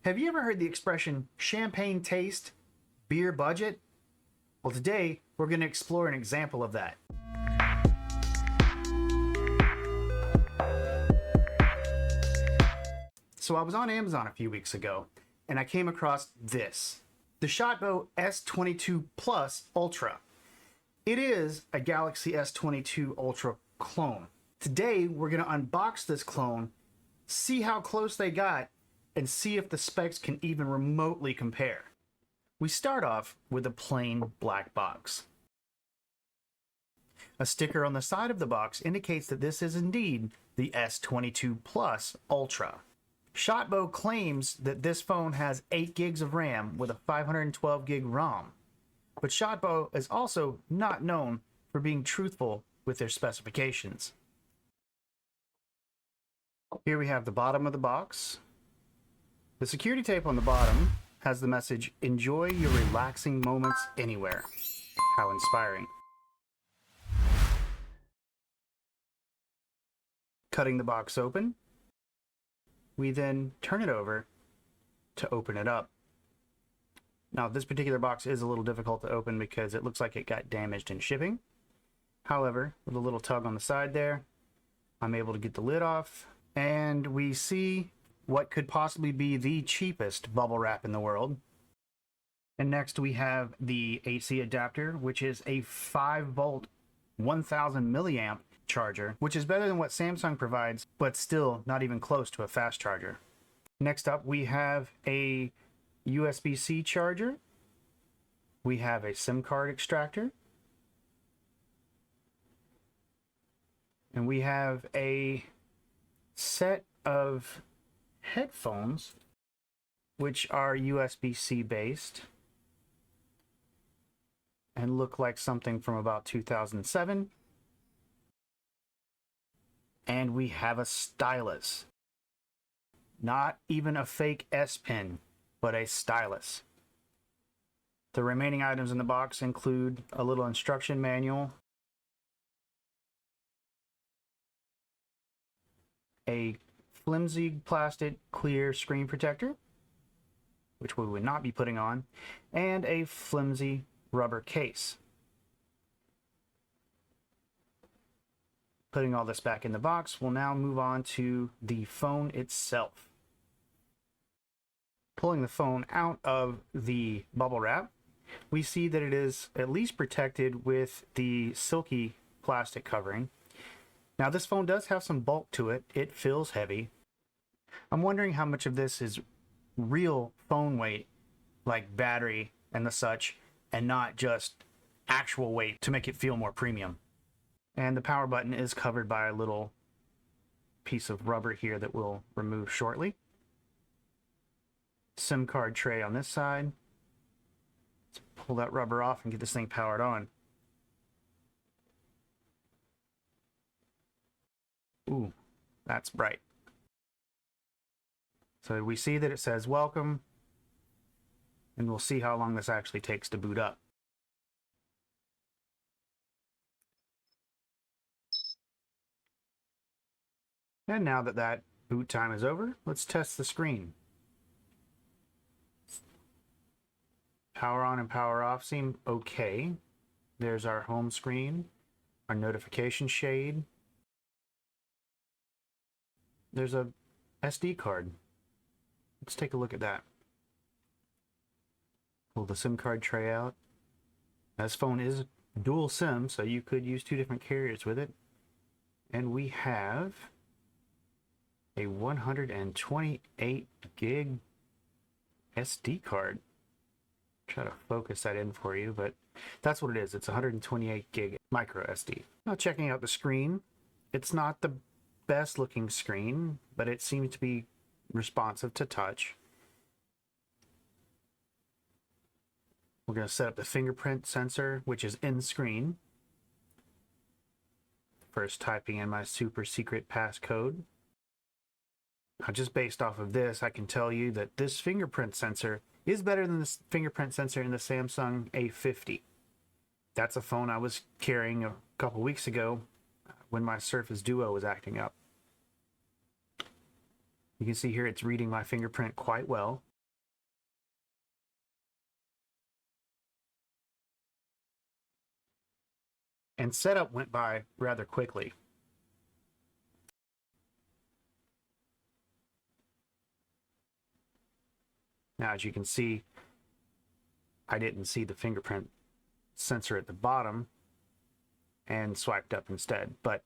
Have you ever heard the expression champagne taste, beer budget? Well, today we're going to explore an example of that. So I was on Amazon a few weeks ago and I came across this, the Shotbow S22 Plus Ultra. It is a Galaxy S22 Ultra clone. Today we're going to unbox this clone, see how close they got, and see if the specs can even remotely compare. We start off with a plain black box. A sticker on the side of the box indicates that this is indeed the S22 Plus Ultra. Shotbow claims that this phone has 8 gigs of RAM with a 512 gig ROM, but Shotbow is also not known for being truthful with their specifications. Here we have the bottom of the box. The security tape on the bottom has the message, "Enjoy your relaxing moments anywhere." How inspiring. Cutting the box open, we then turn it over to open it up. Now, this particular box is a little difficult to open because it looks like it got damaged in shipping. However, with a little tug on the side there, I'm able to get the lid off, and we see what could possibly be the cheapest bubble wrap in the world. And next we have the AC adapter, which is a 5-volt 1000 milliamp charger, which is better than what Samsung provides, but still not even close to a fast charger. Next up, we have a USB-C charger. We have a SIM card extractor. And we have a set of headphones, which are USB-C based and look like something from about 2007. And we have a stylus. Not even a fake S Pen, but a stylus. The remaining items in the box include a little instruction manual, a flimsy plastic clear screen protector, which we would not be putting on, and a flimsy rubber case. Putting all this back in the box, we'll now move on to the phone itself. Pulling the phone out of the bubble wrap, we see that it is at least protected with the silky plastic covering. Now, this phone does have some bulk to it. It feels heavy. I'm wondering how much of this is real phone weight, like battery and the such, and not just actual weight to make it feel more premium. And the power button is covered by a little piece of rubber here that we'll remove shortly. SIM card tray on this side. Let's pull that rubber off and get this thing powered on. Ooh, that's bright. So we see that it says welcome, and we'll see how long this actually takes to boot up. And now that that boot time is over, let's test the screen. Power on and power off seem okay. There's our home screen, our notification shade. There's a SD card. Let's take a look at that. Pull the SIM card tray out. This phone is dual SIM, so you could use 2 different carriers with it. And we have a 128 gig SD card. Try to focus that in for you, but that's what it is. It's 128 gig micro SD. Now, checking out the screen, it's not the best looking screen, but it seems to be responsive to touch. We're going to set up the fingerprint sensor, which is in screen. First, typing in my super secret passcode. Now, just based off of this, I can tell you that this fingerprint sensor is better than the fingerprint sensor in the Samsung A50. That's a phone I was carrying a couple weeks ago when my Surface Duo was acting up. You can see here it's reading my fingerprint quite well. and setup went by rather quickly. Now, as you can see, I didn't see the fingerprint sensor at the bottom and swiped up instead, but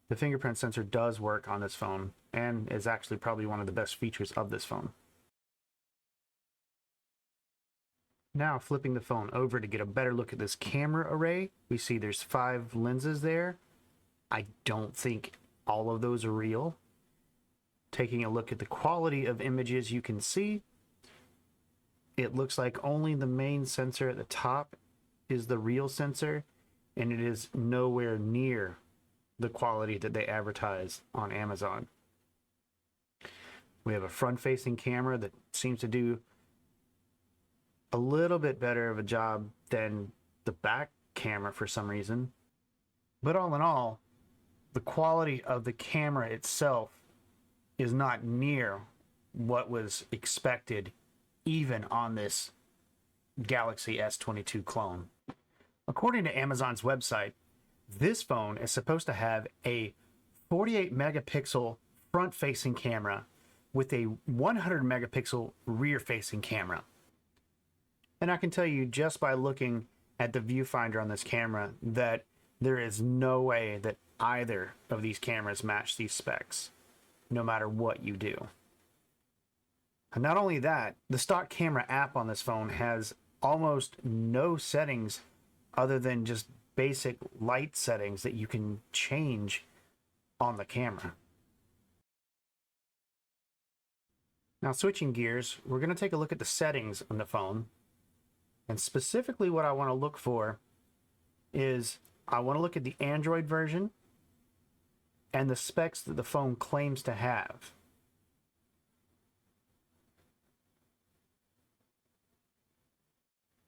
the fingerprint sensor does work on this phone and is actually probably one of the best features of this phone. Now flipping the phone over to get a better look at this camera array, we see there's 5 lenses there. I don't think all of those are real. Taking a look at the quality of images, you can see it looks like only the main sensor at the top is the real sensor, and it is nowhere near the quality that they advertise on Amazon. We have a front-facing camera that seems to do a little bit better of a job than the back camera for some reason. But all in all, the quality of the camera itself is not near what was expected even on this Galaxy S22 clone. According to Amazon's website, this phone is supposed to have a 48 megapixel front-facing camera with a 100 megapixel rear-facing camera. And I can tell you just by looking at the viewfinder on this camera that there is no way that either of these cameras match these specs, no matter what you do. And not only that, the stock camera app on this phone has almost no settings other than just basic light settings that you can change on the camera. Now switching gears, we're going to take a look at the settings on the phone. And specifically what I want to look for is I want to look at the Android version and the specs that the phone claims to have.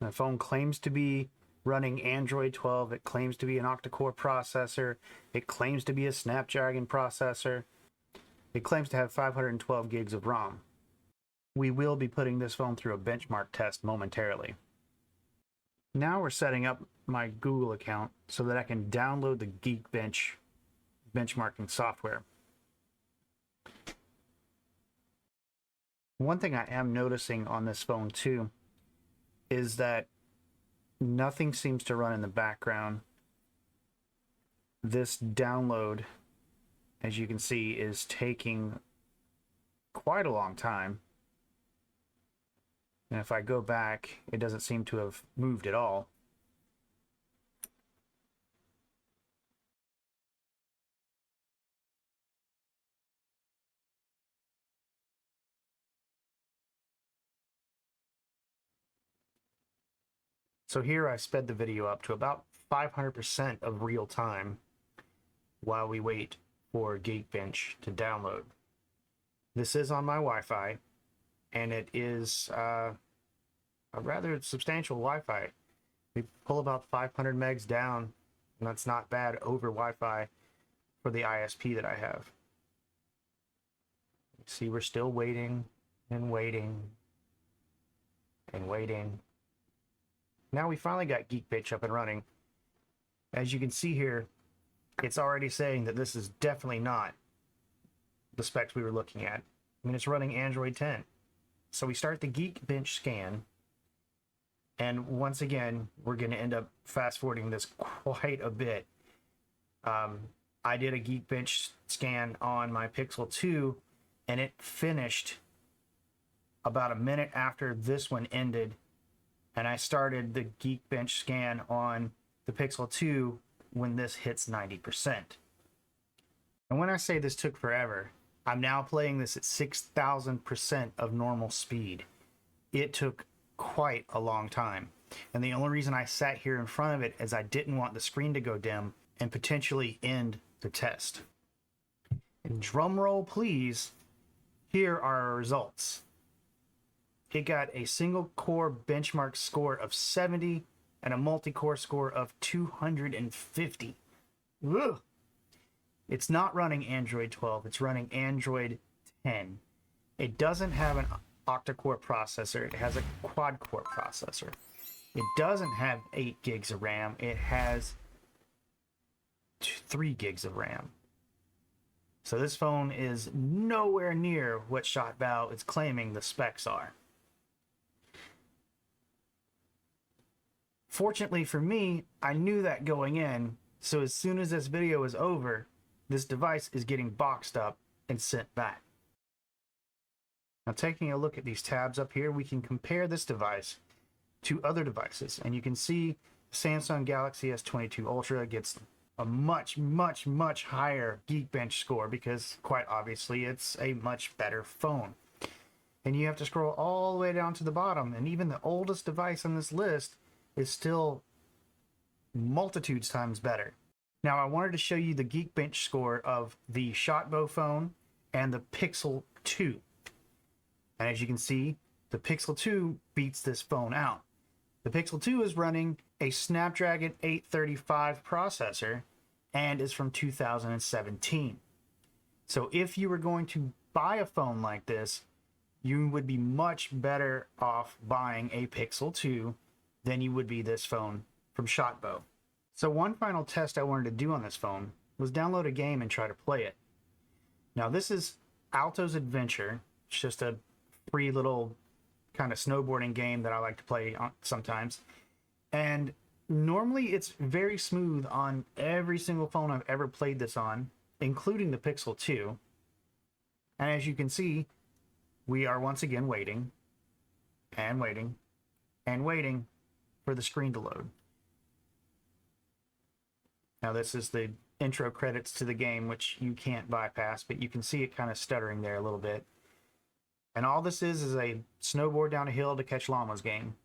The phone claims to be running Android 12. It claims to be an octa-core processor. It claims to be a Snapdragon processor. It claims to have 512 gigs of ROM. We will be putting this phone through a benchmark test momentarily. Now we're setting up my Google account so that I can download the Geekbench benchmarking software. One thing I am noticing on this phone too is that nothing seems to run in the background. This download, as you can see, is taking quite a long time. And if I go back, it doesn't seem to have moved at all. So here I sped the video up to about 500% of real time while we wait for Geekbench to download. This is on my Wi-Fi, and it is a rather substantial Wi-Fi. We pull about 500 megs down, and that's not bad over Wi-Fi for the ISP that I have. See, we're still waiting and waiting and waiting. Now we finally got Geekbench up and running. As you can see here, it's already saying that this is definitely not the specs we were looking at. I mean, it's running Android 10. So we start the Geekbench scan, and once again, we're going to end up fast forwarding this quite a bit. I did a Geekbench scan on my Pixel 2, and it finished about a minute after this one ended, and I started the Geekbench scan on the Pixel 2 when this hits 90%. And when I say this took forever, I'm now playing this at 6,000% of normal speed. It took quite a long time. And the only reason I sat here in front of it is I didn't want the screen to go dim and potentially end the test. And drum roll please, here are our results. It got a single core benchmark score of 70 and a multi-core score of 250. Ugh. It's not running Android 12, it's running Android 10. It doesn't have an octa-core processor, it has a quad-core processor. It doesn't have 8 gigs of RAM, it has 3 gigs of RAM. So this phone is nowhere near what ShotBow is claiming the specs are. Fortunately for me, I knew that going in, so as soon as this video is over, this device is getting boxed up and sent back. Now, taking a look at these tabs up here, we can compare this device to other devices, and you can see Samsung Galaxy S22 Ultra gets a much higher Geekbench score because, quite obviously, it's a much better phone. And you have to scroll all the way down to the bottom, and even the oldest device on this list is still multitudes times better. Now, I wanted to show you the Geekbench score of the ShotBow phone and the Pixel 2. And as you can see, the Pixel 2 beats this phone out. The Pixel 2 is running a Snapdragon 835 processor and is from 2017. So if you were going to buy a phone like this, you would be much better off buying a Pixel 2 than you would be this phone from ShotBow. So one final test I wanted to do on this phone was download a game and try to play it. Now this is Alto's Adventure. It's just a free little kind of snowboarding game that I like to play sometimes. And normally it's very smooth on every single phone I've ever played this on, including the Pixel 2. And as you can see, we are once again waiting and waiting and waiting for the screen to load. Now this is the intro credits to the game, which you can't bypass, but you can see it kind of stuttering there a little bit. And all this is a snowboard down a hill to catch llamas game.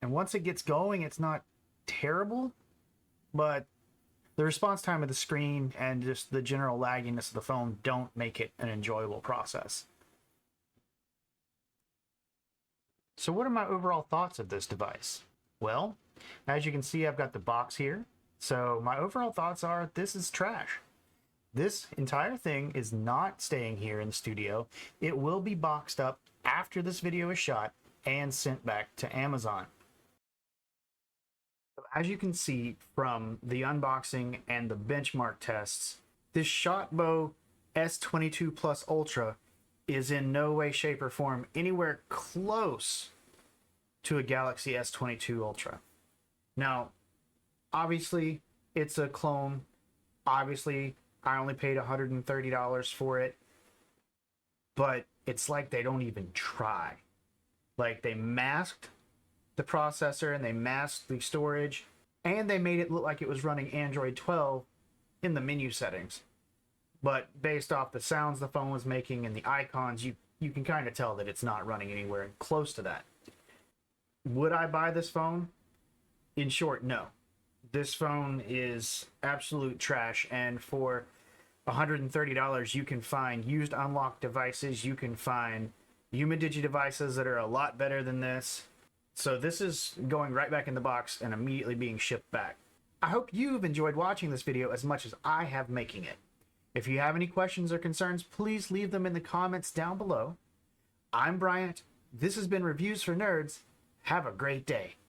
And once it gets going, it's not terrible, but the response time of the screen and just the general lagginess of the phone don't make it an enjoyable process. So what are my overall thoughts of this device? Well, as you can see, I've got the box here. So my overall thoughts are this is trash. This entire thing is not staying here in the studio. It will be boxed up after this video is shot and sent back to Amazon. As you can see from the unboxing and the benchmark tests, this ShotBow S22 Plus Ultra is in no way, shape, or form anywhere close to a Galaxy S22 Ultra. Now, obviously, it's a clone. Obviously, I only paid $130 for it. But it's like they don't even try. Like, they masked the processor and they masked the storage, and they made it look like it was running Android 12 in the menu settings. But based off the sounds the phone was making and the icons, you can kind of tell that it's not running anywhere close to that. Would I buy this phone? In short, no. This phone is absolute trash, and for $130 you can find used unlocked devices, you can find Humidigi devices that are a lot better than this. So this is going right back in the box and immediately being shipped back. I hope you've enjoyed watching this video as much as I have making it. If you have any questions or concerns, please leave them in the comments down below. I'm Bryant. This has been Reviews for Nerds. Have a great day.